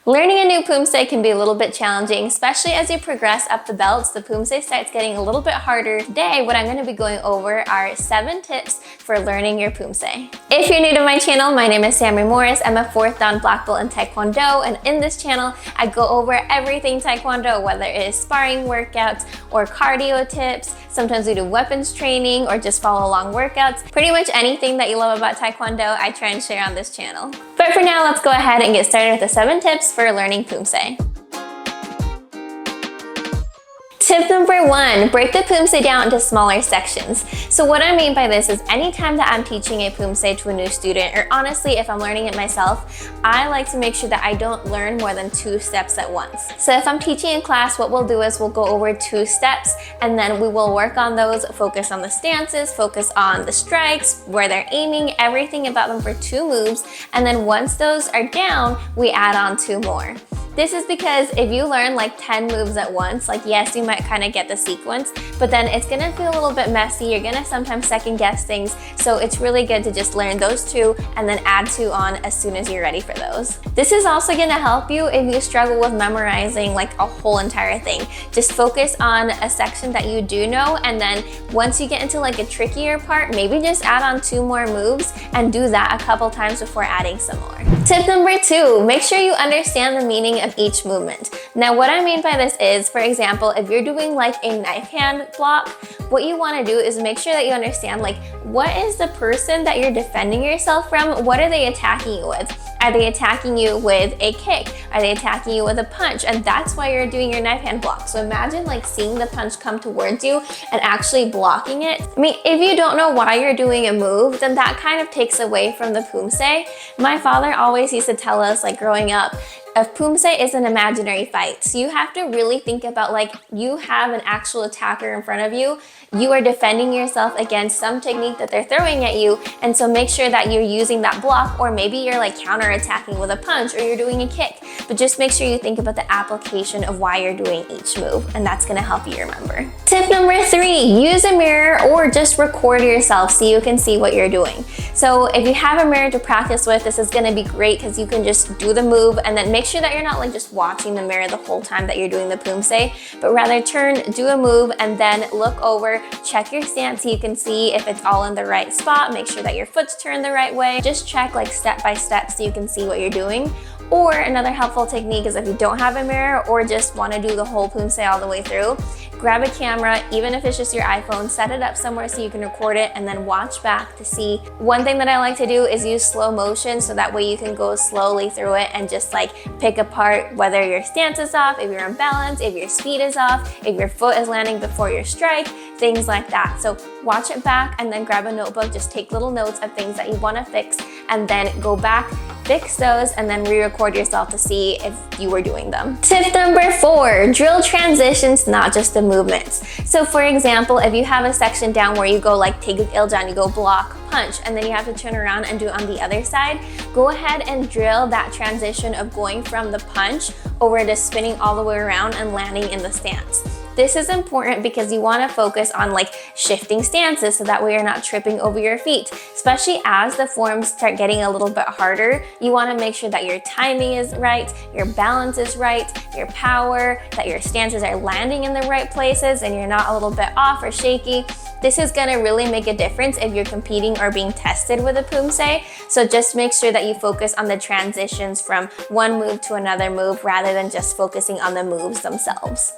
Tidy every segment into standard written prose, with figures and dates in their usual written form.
Learning a new Poomsae can be a little bit challenging, especially as you progress up the belts. The Poomsae starts getting a little bit harder. Today, what I'm going to be going over are 7 tips for learning your Poomsae. If you're new to my channel, my name is Samery Morris. I'm a 4th dan black belt in Taekwondo, and in this channel, I go over everything Taekwondo, whether it is sparring workouts or cardio tips. Sometimes we do weapons training or just follow along workouts. Pretty much anything that you love about Taekwondo, I try and share on this channel. But for now, let's go ahead and get started with the 7 tips for learning Poomsae. Tip number 1, break the Poomsae down into smaller sections. So what I mean by this is anytime that I'm teaching a Poomsae to a new student, or honestly if I'm learning it myself, I like to make sure that I don't learn more than 2 steps at once. So if I'm teaching in class, what we'll do is we'll go over 2 steps and then we will work on those, focus on the stances, focus on the strikes, where they're aiming, everything about them for 2 moves, and then once those are down, we add on 2 more. This is because if you learn like 10 moves at once, like yes, you might kind of get the sequence, but then it's gonna feel a little bit messy. You're gonna sometimes second guess things. So it's really good to just learn those 2 and then add 2 on as soon as you're ready for those. This is also gonna help you if you struggle with memorizing like a whole entire thing. Just focus on a section that you do know, and then once you get into like a trickier part, maybe just add on 2 more moves and do that a couple times before adding some more. Tip number 2, make sure you understand the meaning of each movement. Now what I mean by this is, for example, if you're doing like a knife hand block, what you want to do is make sure that you understand like what is the person that you're defending yourself from, what are they attacking you with? Are they attacking you with a kick? Are they attacking you with a punch? And that's why you're doing your knife hand block. So imagine like seeing the punch come towards you and actually blocking it. I mean, if you don't know why you're doing a move, then that kind of takes away from the Poomsae. My father always used to tell us, like growing up, a Poomsae is an imaginary fight. So you have to really think about like you have an actual attacker in front of you. You are defending yourself against some technique that they're throwing at you. And so make sure that you're using that block, or maybe you're like counter-attacking with a punch, or you're doing a kick. But just make sure you think about the application of why you're doing each move, and that's gonna help you remember. Tip number 3, use a mirror or just record yourself so you can see what you're doing. So if you have a mirror to practice with, this is gonna be great because you can just do the move and then make sure that you're not like just watching the mirror the whole time that you're doing the Poomsae, but rather turn, do a move, and then look over, check your stance so you can see if it's all in the right spot. Make sure that your foot's turned the right way. Just check like step by step so you can see what you're doing. Or another helpful technique is if you don't have a mirror or just want to do the whole Poomsae all the way through, grab a camera, even if it's just your iPhone, set it up somewhere so you can record it and then watch back to see. One thing that I like to do is use slow motion so that way you can go slowly through it and just like pick apart whether your stance is off, if you're unbalanced, if your speed is off, if your foot is landing before your strike, things like that. So watch it back and then grab a notebook, just take little notes of things that you want to fix and then go back, fix those, and then re-record yourself to see if you were doing them. Tip number 4, drill transitions, not just the movements. So for example, if you have a section down where you go like take iljan, you go block, punch, and then you have to turn around and do it on the other side, go ahead and drill that transition of going from the punch over to spinning all the way around and landing in the stance. This is important because you want to focus on like shifting stances so that way you're not tripping over your feet. Especially as the forms start getting a little bit harder, you want to make sure that your timing is right, your balance is right, your power, that your stances are landing in the right places and you're not a little bit off or shaky. This is going to really make a difference if you're competing or being tested with a Poomsae. So just make sure that you focus on the transitions from one move to another move rather than just focusing on the moves themselves.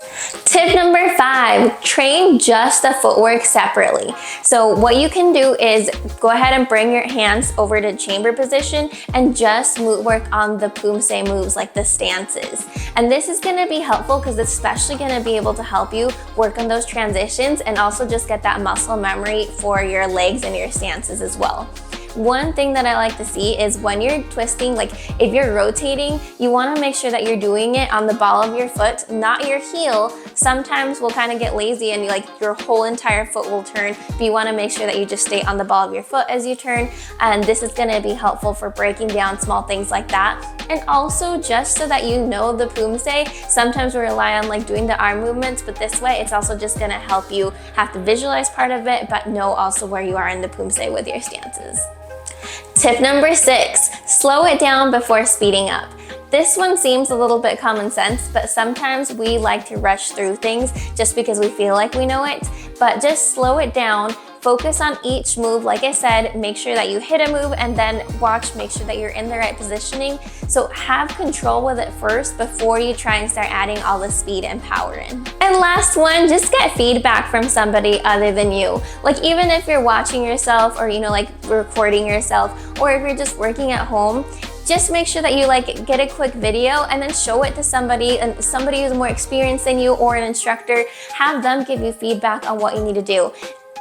Tip number 5, train just the footwork separately. So what you can do is go ahead and bring your hands over to chamber position and just work on the Poomsae moves like the stances. And this is going to be helpful because it's especially going to be able to help you work on those transitions and also just get that muscle memory for your legs and your stances as well. One thing that I like to see is when you're twisting, like if you're rotating, you want to make sure that you're doing it on the ball of your foot, not your heel. Sometimes we'll kind of get lazy and your whole entire foot will turn, but you want to make sure that you just stay on the ball of your foot as you turn. And this is going to be helpful for breaking down small things like that. And also just so that you know the Poomsae, sometimes we rely on doing the arm movements, but this way it's also just going to help you have to visualize part of it, but know also where you are in the Poomsae with your stances. Tip number 6, slow it down before speeding up. This one seems a little bit common sense, but sometimes we like to rush through things just because we feel like we know it. But just slow it down, focus on each move. Like I said, make sure that you hit a move and then watch, make sure that you're in the right positioning. So have control with it first before you try and start adding all the speed and power in. And last one, just get feedback from somebody other than you. Like even if you're watching yourself or like recording yourself, or if you're just working at home, just make sure that you get a quick video and then show it to somebody, and somebody who's more experienced than you or an instructor. Have them give you feedback on what you need to do.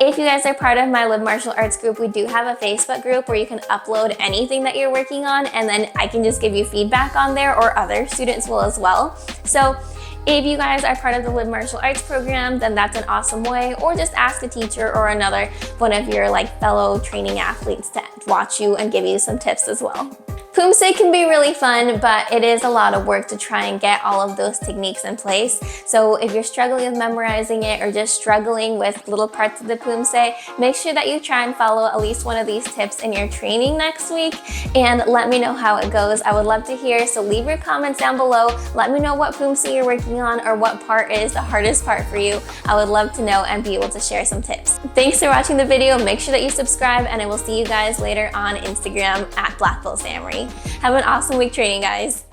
If you guys are part of my Live Martial Arts group, we do have a Facebook group where you can upload anything that you're working on, and then I can just give you feedback on there, or other students will as well. So if you guys are part of the Live Martial Arts program, then that's an awesome way, or just ask a teacher or another one of your fellow training athletes to watch you and give you some tips as well. Poomsae can be really fun, but it is a lot of work to try and get all of those techniques in place. So if you're struggling with memorizing it or just struggling with little parts of the Poomsae, make sure that you try and follow at least one of these tips in your training next week, and let me know how it goes. I would love to hear, so leave your comments down below. Let me know what Poomsae you're working on or what part is the hardest part for you. I would love to know and be able to share some tips. Thanks for watching the video. Make sure that you subscribe, and I will see you guys later on Instagram at Black Belt Samery. Have an awesome week training, guys.